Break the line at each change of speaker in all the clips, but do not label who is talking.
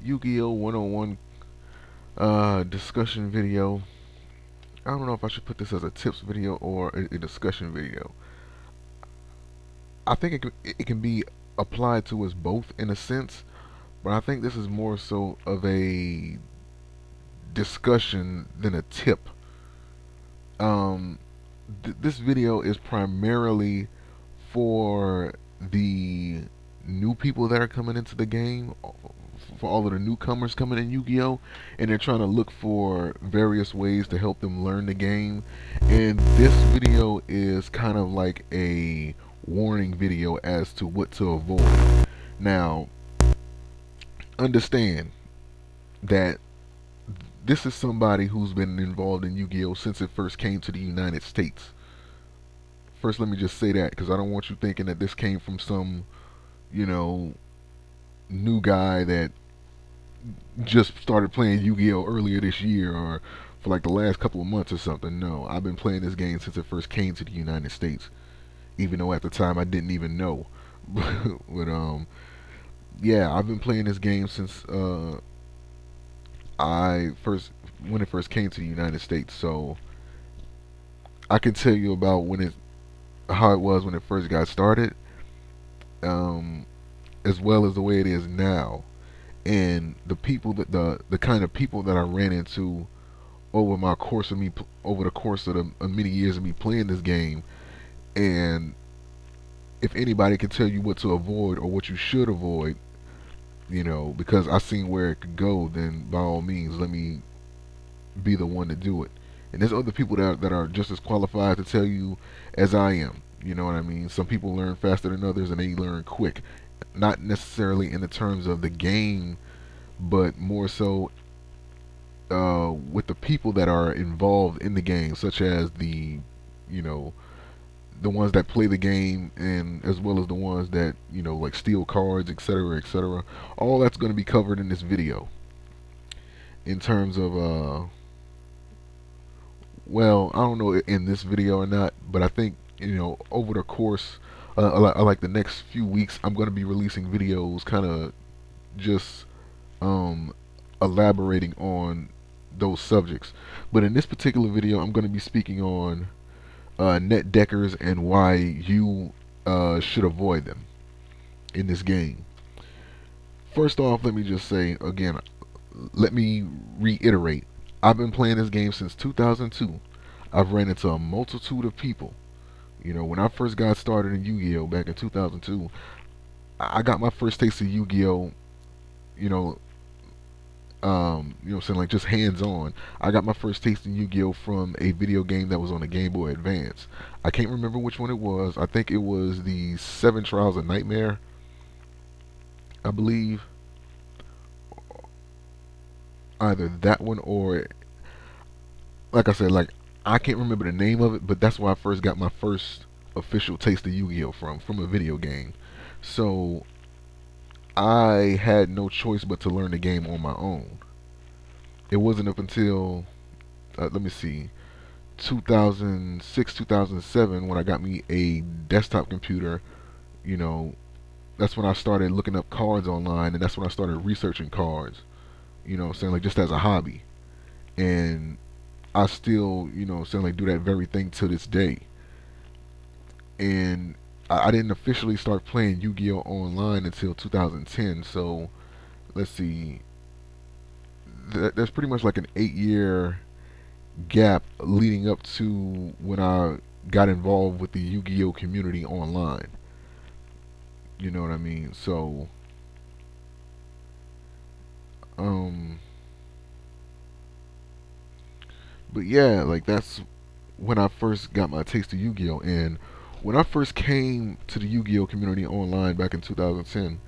Yu-Gi-Oh 101 discussion video. I don't know if I should put this as a tips video or a discussion video. I think it can be applied to us both in a sense, but I think this is more so of a discussion than a tip. Um, this video is primarily for the new people that are coming into the game, for all of the newcomers coming in Yu-Gi-Oh, and they're trying to look for various ways to help them learn the game. And this video is kind of like a warning video as to what to avoid. Now, understand that this is somebody who's been involved in Yu-Gi-Oh since it first came to the United States. First, let me just say that, because I don't want you thinking that this came from some, you know, new guy that just started playing Yu-Gi-Oh earlier this year or for like the last couple of months or something. No, I've been playing this game since it first came to the United States, even though at the time I didn't even know. But yeah, I've been playing this game since I first when it first came to the United States. So I can tell you about how it was when it first got started, um, as well as the way it is now, and the kind of people that I ran into over the course of the many years of me playing this game. And if anybody can tell you what to avoid or what you should avoid, because I seen where it could go, then by all means, let me be the one to do it. And there's other people that are just as qualified to tell you as I am. You know what I mean? Some people learn faster than others, and they learn quick. Not necessarily in the terms of the game, but more so with the people that are involved in the game, such as you know, the ones that play the game, and as well as the ones that like steal cards, etc., etc. All that's going to be covered in this video. In terms of well, I don't know in this video or not, but I think over the course, like the next few weeks, I'm going to be releasing videos, kind of just elaborating on those subjects. But in this particular video, I'm going to be speaking on Netdeckers and why you should avoid them in this game. First off, let me just say again, let me reiterate, I've been playing this game since 2002. I've ran into a multitude of people. When I first got started in Yu-Gi-Oh back in 2002, I got my first taste of Yu-Gi-Oh, saying, like, just hands-on. I got my first taste in Yu-Gi-Oh from a video game that was on the Game Boy Advance. I can't remember which one it was. I think it was the Seven Trials of Nightmare, I believe. Either that one or, like I said, like, I can't remember the name of it, but that's where I first got my first official taste of Yu-Gi-Oh from a video game. So I had no choice but to learn the game on my own. It wasn't up until let me see, 2006, 2007, when I got me a desktop computer. That's when I started looking up cards online, and that's when I started researching cards. Saying, like, just as a hobby. And I still, saying, like, do that very thing to this day. And I didn't officially start playing Yu-Gi-Oh online until 2010. So let's see, there's pretty much like an 8-year gap leading up to when I got involved with the Yu-Gi-Oh community online. You know what I mean? So but yeah, like, that's when I first got my taste of Yu-Gi-Oh. And when I first came to the Yu-Gi-Oh community online back in 2010,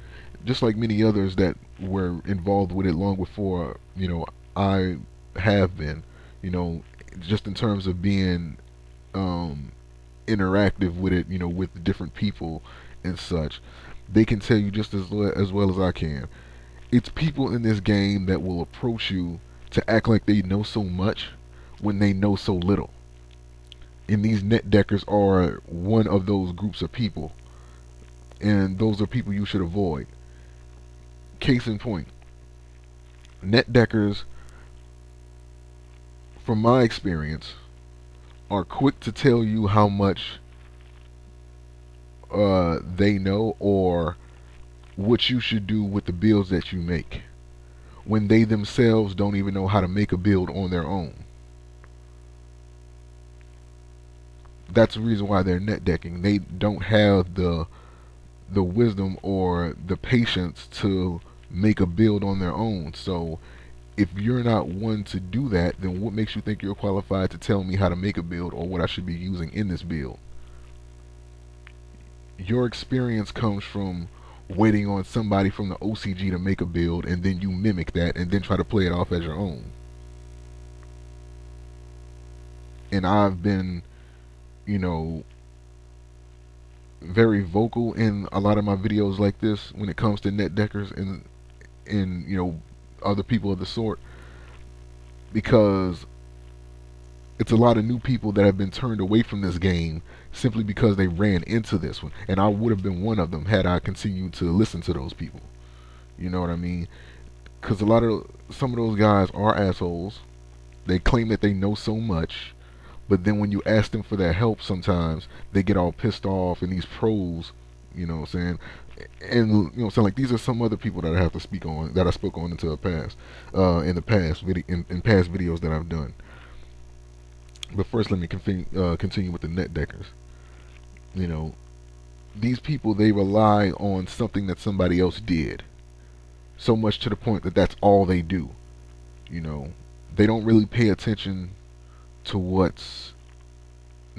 just like many others that were involved with it long before, I have been, just in terms of being interactive with it, with different people and such, they can tell you just as well as I can. It's people in this game that will approach you to act like they know so much when they know so little. And these net deckers are one of those groups of people, and those are people you should avoid. Case in point, Netdeckers, from my experience, are quick to tell you how much they know or what you should do with the builds that you make, when they themselves don't even know how to make a build on their own. That's the reason why they're net decking. They don't have the wisdom or the patience to make a build on their own. So if you're not one to do that, then what makes you think you're qualified to tell me how to make a build or what I should be using in this build? Your experience comes from waiting on somebody from the OCG to make a build, and then you mimic that and then try to play it off as your own. And I've been, you know, very vocal in a lot of my videos like this when it comes to net deckers and other people of the sort, because it's a lot of new people that have been turned away from this game simply because they ran into this one, and I would have been one of them had I continued to listen to those people. You know what I mean? Because some of those guys are assholes. They claim that they know so much, but then when you ask them for their help, sometimes they get all pissed off. And these pros, you know what I'm saying, and like these are some other people that I have to speak on, that I spoke on into the past, in past videos that I've done. But first, let me continue with the net deckers. You know, these people, they rely on something that somebody else did, so much to the point that that's all they do. You know, they don't really pay attention to what's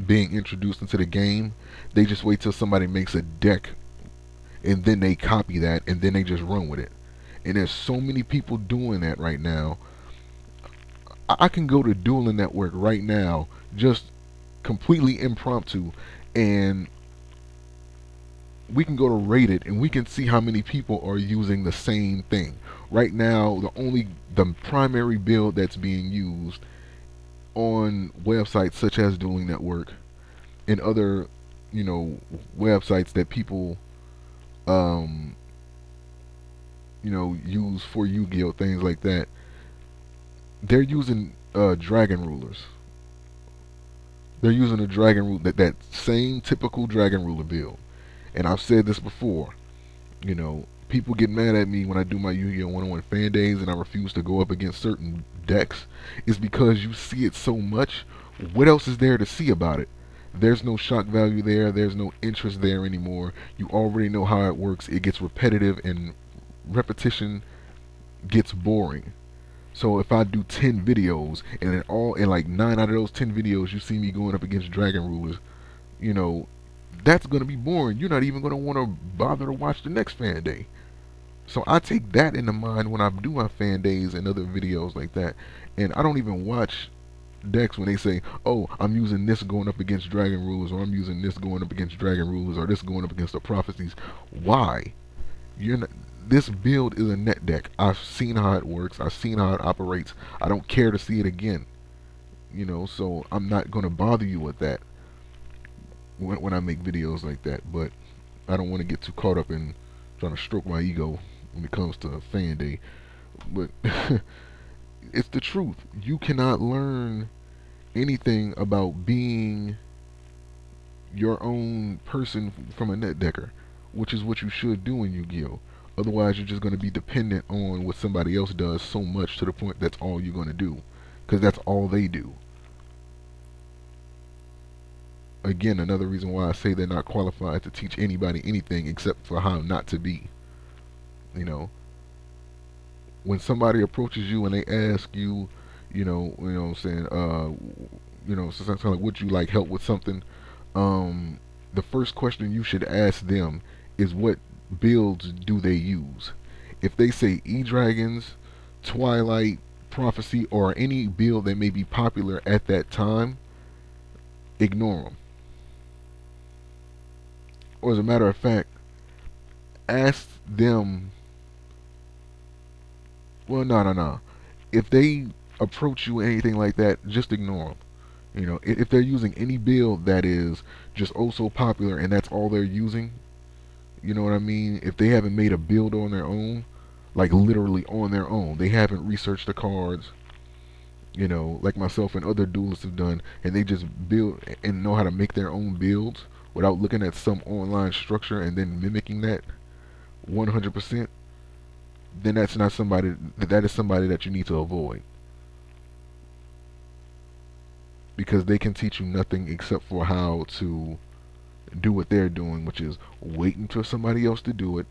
being introduced into the game. They just wait till somebody makes a deck, and then they copy that, and then they just run with it. And there's so many people doing that right now. I can go to Dueling Network right now, just completely impromptu, and we can go to Rate It, and we can see how many people are using the same thing. Right now, the primary build that's being used on websites such as Dueling Network and other, websites that people, use for YuGiOh, things like that. They're using dragon rulers. They're using a dragon rule, that same typical dragon ruler build. And I've said this before. People get mad at me when I do my YuGiOh 101 fan days and I refuse to go up against certain decks. It's because you see it so much. What else is there to see about it? There's no shock value there. There's no interest there anymore. You already know how it works. It gets repetitive, and repetition gets boring. So if I do 10 videos, and in like 9 out of those 10 videos you see me going up against dragon rulers, that's going to be boring. You're not even going to want to bother to watch the next fan day. So I take that into mind when I do my fan days and other videos like that. And I don't even watch decks when they say, oh, I'm using this going up against dragon rulers, or I'm using this going up against dragon rulers, or this going up against the prophecies. Why? This build is a net deck. I've seen how it works. I've seen how it operates. I don't care to see it again. So I'm not going to bother you with that when I make videos like that. But I don't want to get too caught up in trying to stroke my ego when it comes to fan day. But it's the truth. You cannot learn anything about being your own person from a net decker, which is what you should do in YuGiOh. Otherwise, you're just going to be dependent on what somebody else does so much to the point that's all you're going to do, because that's all they do. Again, another reason why I say they're not qualified to teach anybody anything except for how not to be. When somebody approaches you and they ask you, what I'm saying, something like, would you like help with something? The first question you should ask them is, what builds do they use? If they say E-Dragons, Twilight, Prophecy, or any build that may be popular at that time, ignore them. Or as a matter of fact, ask them, well, no. If they approach you anything like that, just ignore them. If they're using any build that is just oh so popular and that's all they're using, you know what I mean? If they haven't made a build on their own, like literally on their own. They haven't researched the cards, like myself and other duelists have done, and they just build and know how to make their own builds without looking at some online structure and then mimicking that 100%. Then that's not somebody. That is somebody that you need to avoid, because they can teach you nothing except for how to do what they're doing, which is wait until somebody else to do it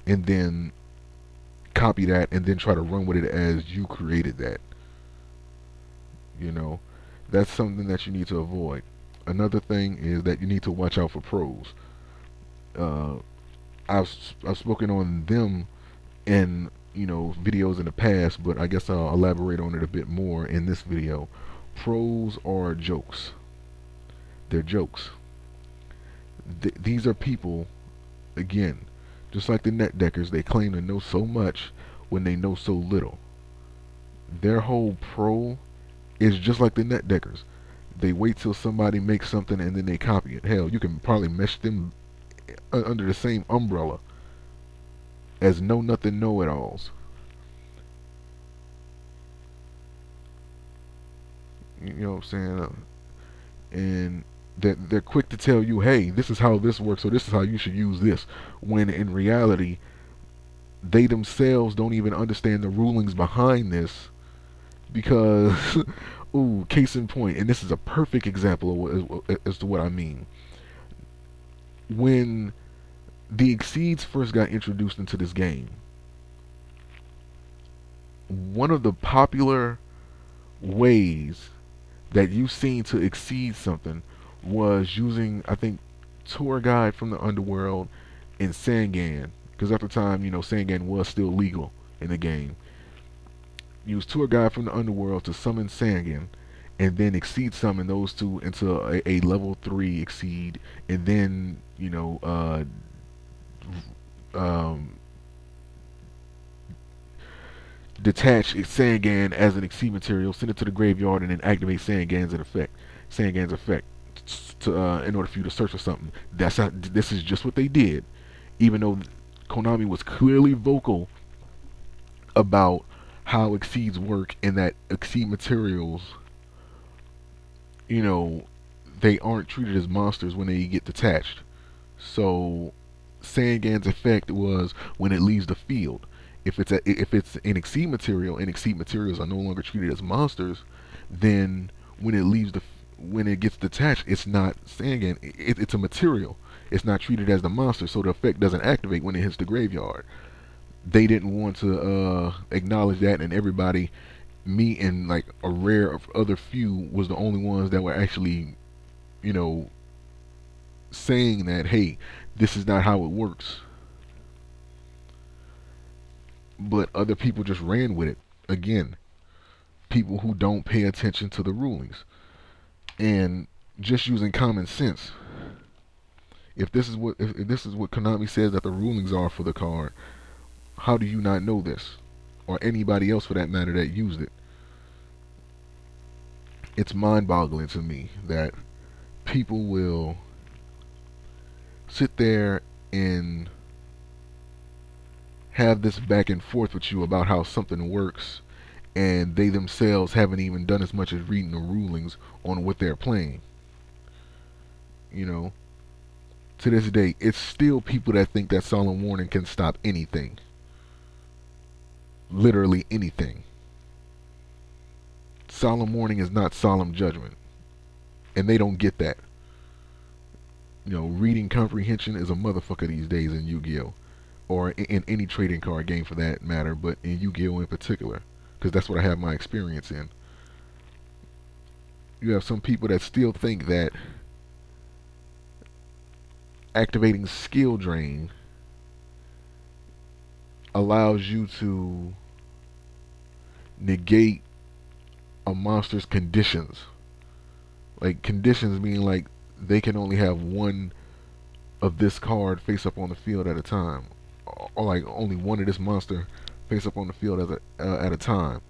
and then copy that and then try to run with it as you created that. You know, that's something that you need to avoid. Another thing is that you need to watch out for pros. Uh, I've spoken on them in videos in the past, but I guess I'll elaborate on it a bit more in this video. Pros are jokes. They're jokes. These are people, again, just like the Netdeckers. They claim to know so much when they know so little. Their whole pro is just like the Netdeckers. They wait till somebody makes something and then they copy it. Hell, you can probably mesh them under the same umbrella as know nothing know-it-alls. You know what I'm saying? And they're quick to tell you, hey, this is how this works, or this is how you should use this, when in reality they themselves don't even understand the rulings behind this. Because ooh, case in point, and this is a perfect example as to what I mean. When the Exceeds first got introduced into this game, one of the popular ways that you've seen to exceed something was using, I think, Tour Guide from the Underworld and Sangan, because at the time, Sangan was still legal in the game. Use Tour Guide from the Underworld to summon Sangan, and then exceed summon those two into a level 3 exceed, and then detach Sangan as an exceed material, send it to the graveyard, and then activate Sangan's effect to in order for you to search for something. This is just what they did, even though Konami was clearly vocal about how exceeds work, and that exceed materials, they aren't treated as monsters when they get detached. So Sangan's effect was when it leaves the field. If it's an exceed material and exceed materials are no longer treated as monsters, then when it gets detached, it's not Sangan. It's a material. It's not treated as the monster, so the effect doesn't activate when it hits the graveyard. They didn't want to acknowledge that, and everybody, me and like a rare of other few, was the only ones that were actually, saying that, hey, this is not how it works. But other people just ran with it. Again, people who don't pay attention to the rulings and just using common sense. If this is what Konami says that the rulings are for the card, how do you not know this, or anybody else for that matter that used it? It's mind-boggling to me that people will sit there and have this back and forth with you about how something works, and they themselves haven't even done as much as reading the rulings on what they're playing. To this day, it's still people that think that Solemn Warning can stop anything. Literally anything. Solemn Warning is not Solemn Judgment, and they don't get that. Reading comprehension is a motherfucker these days in Yu-Gi-Oh, or in any trading card game for that matter, but in Yu-Gi-Oh in particular, because that's what I have my experience in. You have some people that still think that activating skill drain allows you to negate a monster's conditions. Like, conditions mean like they can only have one of this card face up on the field at a time, or like only one of this monster face up on the field at a time.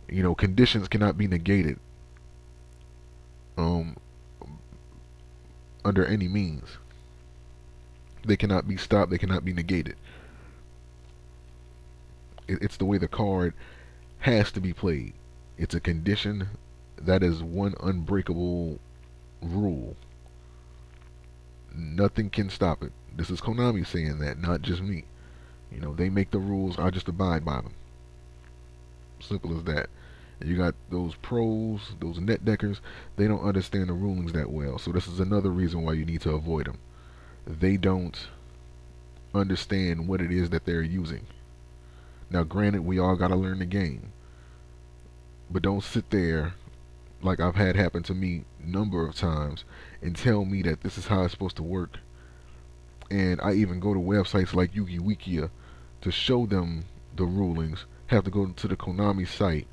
Conditions cannot be negated under any means. They cannot be stopped. They cannot be negated. It's the way the card has to be played. It's a condition. That is one unbreakable rule. Nothing can stop it. This is Konami saying that, not just me. They make the rules. I just abide by them. Simple as that. And you got those pros, those Netdeckers. They don't understand the rulings that well. So this is another reason why you need to avoid them. They don't understand what it is that they're using. Now, granted, we all got to learn the game. But don't sit there, like I've had happen to me a number of times, and tell me that this is how it's supposed to work. And I even go to websites like YuGiOh to show them the rulings. Have to go to the Konami site,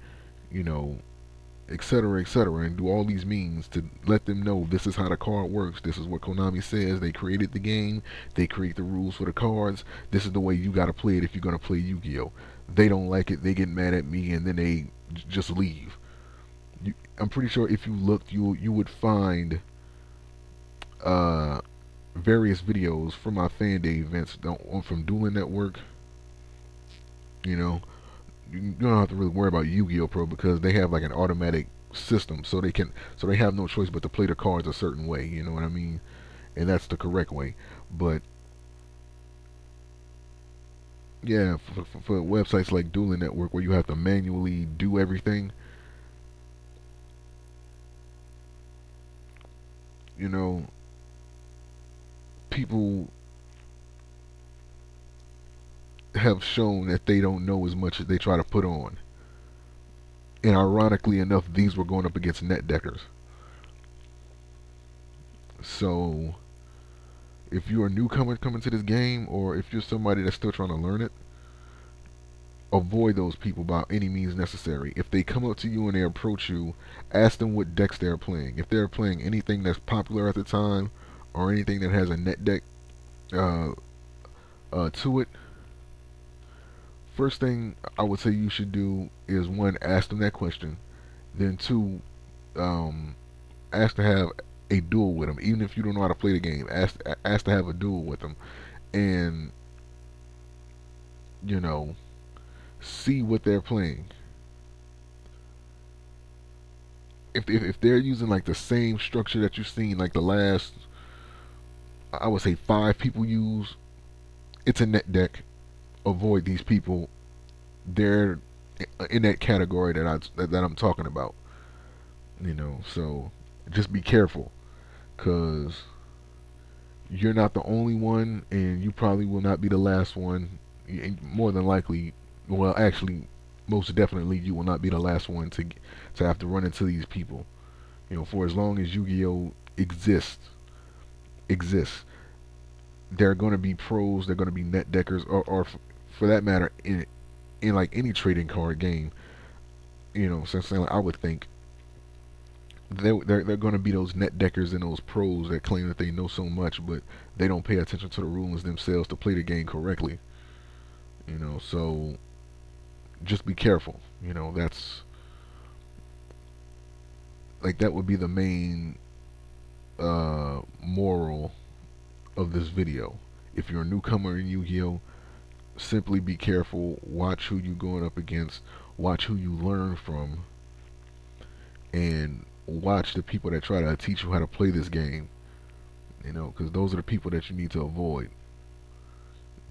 etc., etc., and do all these means to let them know this is how the card works. This is what Konami says. They created the game. They create the rules for the cards. This is the way you got to play it if you're going to play Yu-Gi-Oh. They don't like it. They get mad at me, and then they just leave. I'm pretty sure if you looked, you would find various videos from my fan day events from Dueling Network. You don't have to really worry about Yu-Gi-Oh Pro because they have like an automatic system, so they have no choice but to play the cards a certain way. You know what I mean? And that's the correct way. But yeah, for websites like Dueling Network where you have to manually do everything, people have shown that they don't know as much as they try to put on. And ironically enough, these were going up against Netdeckers. So if you're a newcomer coming to this game, or if you're somebody that's still trying to learn it, avoid those people by any means necessary. If they come up to you and they approach you, ask them what decks they're playing. If they're playing anything that's popular at the time, or anything that has a net deck to it, first thing I would say you should do is, one, ask them that question. Then two, ask to have a duel with them. Even if you don't know how to play the game, ask to have a duel with them, and see what they're playing. If they're using like the same structure that you've seen like the last, I would say, 5 people use, it's a net deck. Avoid these people. They're in that category that I'm talking about. So just be careful, because you're not the only one, and you probably will not be the last one. More than likely, well, actually, most definitely, you will not be the last one to have to run into these people. For as long as Yu-Gi-Oh exists, there are going to be pros. There are going to be net deckers, or for that matter, in like any trading card game. So I would think they're going to be those net deckers and those pros that claim that they know so much, but they don't pay attention to the rulings themselves to play the game correctly. So just be careful. That's like, that would be the main moral of this video. If you're a newcomer in Yu-Gi-Oh, simply be careful. Watch who you're going up against. Watch who you learn from, and watch the people that try to teach you how to play this game. Because those are the people that you need to avoid.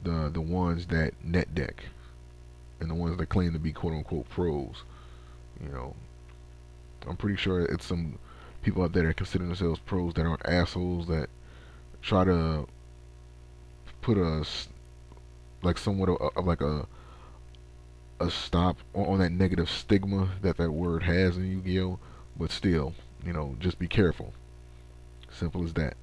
The ones that net deck, and the ones that claim to be quote unquote pros. I'm pretty sure it's some people out there that consider themselves pros that aren't assholes, that try to put like somewhat of like a stop on that negative stigma that word has in Yu-Gi-Oh. But still, just be careful. Simple as that.